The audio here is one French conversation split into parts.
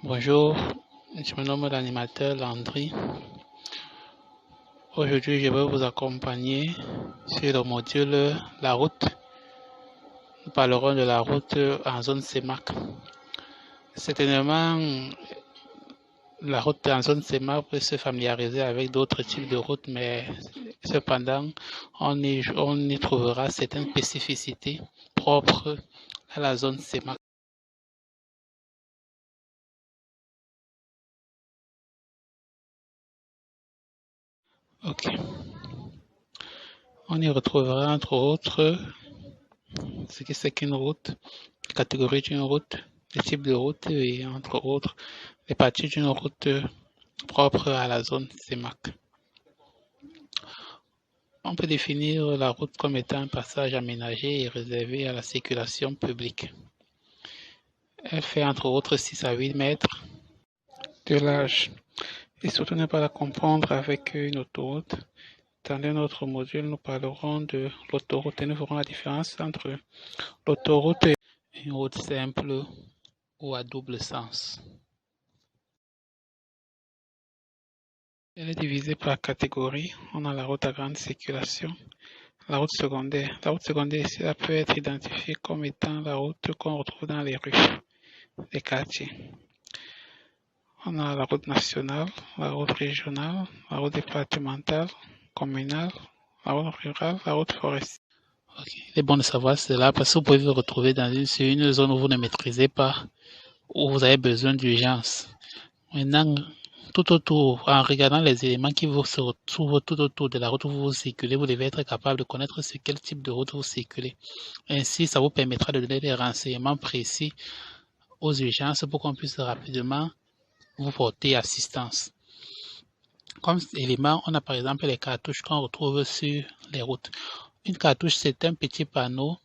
Bonjour, je me nomme l'animateur Landry. Aujourd'hui, je vais vous accompagner sur le module La route. Nous parlerons de la route en zone CEMAC. Certainement, la route en zone CEMAC peut se familiariser avec d'autres types de routes, mais cependant, on y trouvera certaines spécificités propres à la zone CEMAC. Ok. On y retrouvera entre autres ce que c'est qu'une route, la catégorie d'une route, le type de route et entre autres les parties d'une route propre à la zone CEMAC. On peut définir la route comme étant un passage aménagé et réservé à la circulation publique. Elle fait entre autres 6 à 8 mètres de large et surtout ne pas la confondre avec une autoroute. Dans notre module, nous parlerons de l'autoroute et nous verrons la différence entre l'autoroute et une route simple ou à double sens. Elle est divisée par catégorie. On a la route à grande circulation, la route secondaire. La route secondaire ici, elle peut être identifiée comme étant la route qu'on retrouve dans les rues, les quartiers. On a la route nationale, la route régionale, la route départementale, communale, la route rurale, la route forestière. Okay. Il est bon de savoir cela parce que vous pouvez vous retrouver dans une zone où vous ne maîtrisez pas, où vous avez besoin d'urgence. Maintenant, tout autour, en regardant les éléments qui vous se retrouvent tout autour de la route où vous circulez, vous devez être capable de connaître sur quel type de route vous circulez. Ainsi, ça vous permettra de donner des renseignements précis aux urgences pour qu'on puisse rapidement vous porter assistance. Comme élément, on a par exemple les cartouches qu'on retrouve sur les routes. Une cartouche, c'est un petit panneau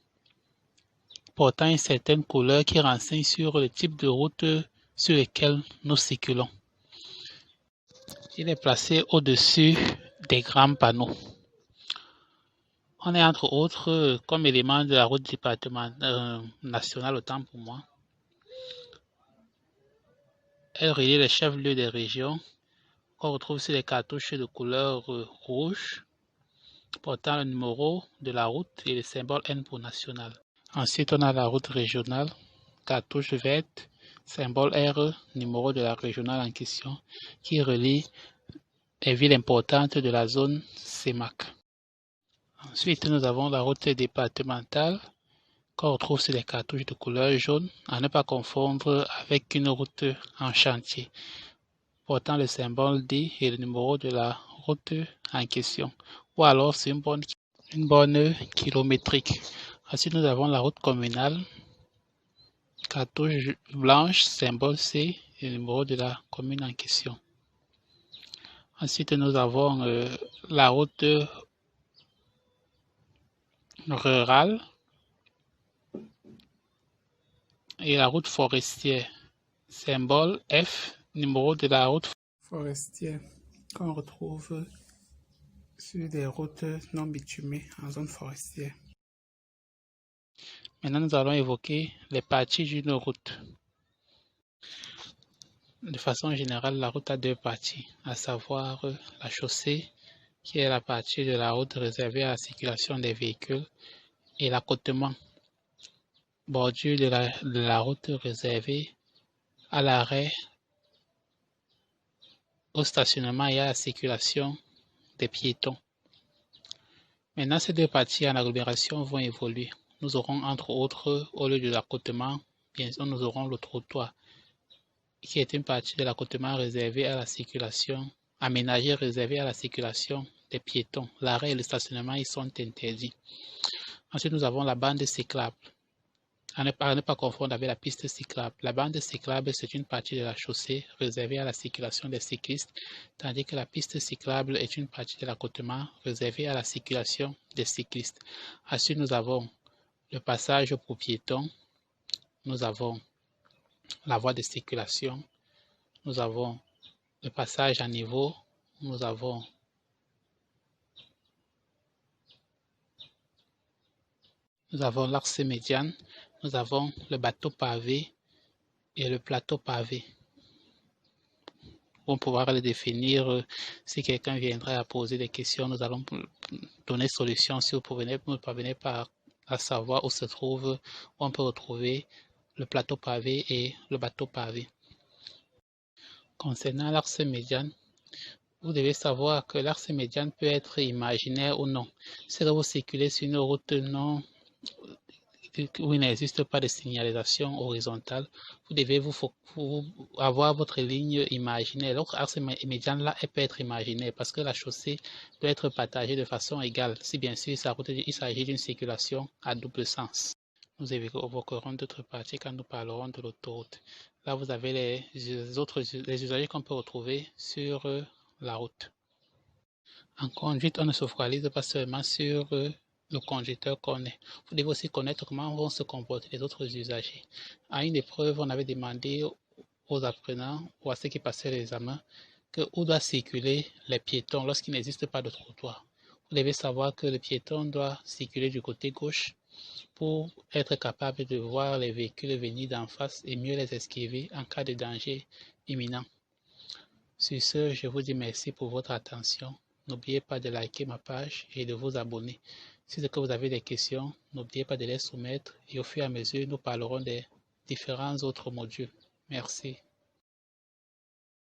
portant une certaine couleur qui renseigne sur le type de route sur lesquelles nous circulons. Il est placé au-dessus des grands panneaux. On est entre autres comme élément de la route nationale, autant pour moi. Elle relie les chefs-lieux des régions qu'on retrouve sur les cartouches de couleur rouge portant le numéro de la route et le symbole N pour national. Ensuite, on a la route régionale, cartouche verte, symbole R, numéro de la régionale en question, qui relie les villes importantes de la zone CEMAC. Ensuite, nous avons la route départementale qu'on retrouve sur les cartouches de couleur jaune, à ne pas confondre avec une route en chantier, portant le symbole D et le numéro de la route en question, ou alors c'est une borne kilométrique. Ensuite, nous avons la route communale, cartouche blanche, symbole C et le numéro de la commune en question. Ensuite, nous avons la route rurale et la route forestière, symbole F, numéro de la route forestière qu'on retrouve sur des routes non bitumées en zone forestière. Maintenant, nous allons évoquer les parties d'une route. De façon générale, la route a deux parties, à savoir la chaussée, qui est la partie de la route réservée à la circulation des véhicules, et l'accotement, bordure de la route réservée à l'arrêt, au stationnement et à la circulation des piétons. Maintenant, ces deux parties en agglomération vont évoluer. Nous aurons entre autres, au lieu de l'accotement, bien sûr, nous aurons le trottoir, qui est une partie de l'accotement réservée à la circulation, aménagée réservée à la circulation des piétons. L'arrêt et le stationnement y sont interdits. Ensuite, nous avons la bande cyclable. À ne pas confondre avec la piste cyclable. La bande cyclable, c'est une partie de la chaussée réservée à la circulation des cyclistes, tandis que la piste cyclable est une partie de l'accotement réservée à la circulation des cyclistes. Ensuite, nous avons le passage pour piétons, nous avons la voie de circulation, nous avons le passage à niveau, nous avons l'axe médiane, nous avons le bateau pavé et le plateau pavé. vont pouvoir les définir. Si quelqu'un viendrait à poser des questions, nous allons donner solution si vous ne parvenez pas à savoir où se trouve, où on peut retrouver le plateau pavé et le bateau pavé. Concernant l'axe médiane, vous devez savoir que l'axe médiane peut être imaginaire ou non. Si vous circulez sur une route non où il n'existe pas de signalisation horizontale, vous devez avoir votre ligne imaginaire. L'autre axe médiane là, elle peut être imaginaire parce que la chaussée doit être partagée de façon égale, si bien sûr il s'agit d'une circulation à double sens. Nous évoquerons d'autres parties quand nous parlerons de l'autoroute. Là, vous avez les usagers qu'on peut retrouver sur la route. En conduite, on ne se focalise pas seulement sur le conducteur qu'on est. Vous devez aussi connaître comment vont se comporter les autres usagers. À une épreuve, on avait demandé aux apprenants ou à ceux qui passaient l'examen où doivent circuler les piétons lorsqu'il n'existe pas de trottoir. Vous devez savoir que le piéton doit circuler du côté gauche pour être capable de voir les véhicules venir d'en face et mieux les esquiver en cas de danger imminent. Sur ce, je vous dis merci pour votre attention. N'oubliez pas de liker ma page et de vous abonner. Si c'est que vous avez des questions, n'oubliez pas de les soumettre et au fur et à mesure, nous parlerons des différents autres modules. Merci.